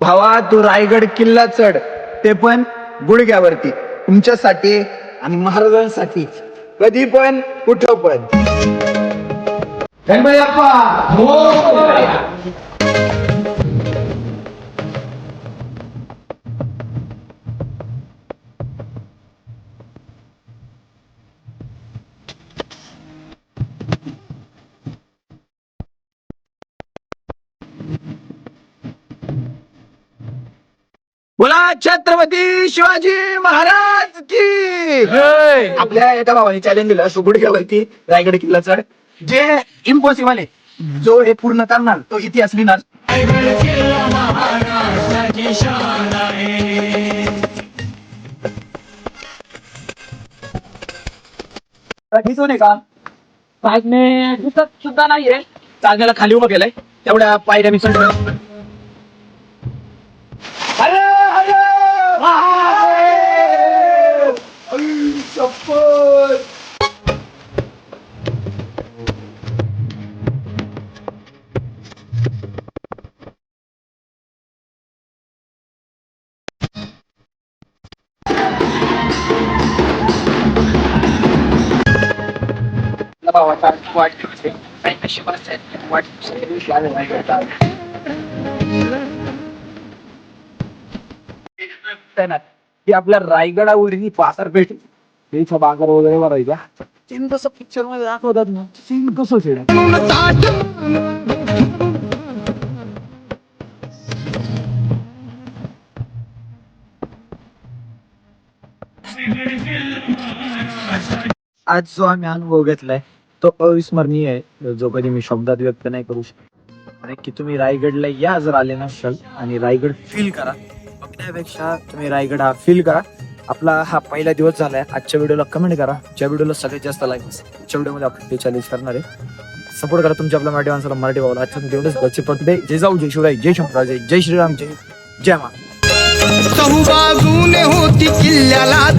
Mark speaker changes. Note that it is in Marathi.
Speaker 1: भावा तू रायगड किल्ला चढ, ते पण गुडघ्यावरती, तुमच्यासाठी आणि महाराजांसाठी, कधी पण कुठं पण. गणपती बाप्पा मोरया. बोला छत्रपती शिवाजी महाराज की. आपल्या एका भावाने चॅलेंज दिलं, गुडघ्यावरती रायगड किल्ला चढ. जे इम्पॉसिबल आहे, जो हे पूर्ण करणार तो इतिहास लिहिणार. दिसून आहे का पायने दिसत सुद्धा नाहीये. चालण्याला खाली उभं केलंय, तेवढ्या पायऱ्या मी चढ. अरे अरे शपथ. भावाचा वाढदिवस आहे, काही नशिबाच आहे. वाढदिवसाच्या दिवशी आलेला आहे. की आपल्या रायगडावरील बाजारपेठ इथं बाजार वगैरे भरायचा. सीन कसं पिक्चर मध्ये दाखवतात ना, सीन कसं छेड. आज जो आम्ही अनुभव घेतलाय तो अविस्मरणीय आहे, जो कधी मी शब्दात व्यक्त नाही करू शकत. आणि की तुम्ही रायगडला या जर आले नसाल आणि रायगड फील करा, बघण्यापेक्षा तुम्ही रायगड हा फील करा. आपला हा पहिला दिवस झालाय. आजच्या व्हिडिओला कमेंट करा, ज्या व्हिडिओला सगळ्यात जास्त लाईक आजच्या व्हिडिओमध्ये आपण ते चॅलेंज करणार आहे. सपोर्ट करा तुमच्या आपल्या मराठी माणसाला मराठी भावाला. आजच्या तेवढंच बच्चे पटते. जय जाऊ, जय शिवराय, जय शंकराजय, जय श्रीराम, जय मा.
Speaker 2: चहूबाजूने होती किल्ल्याला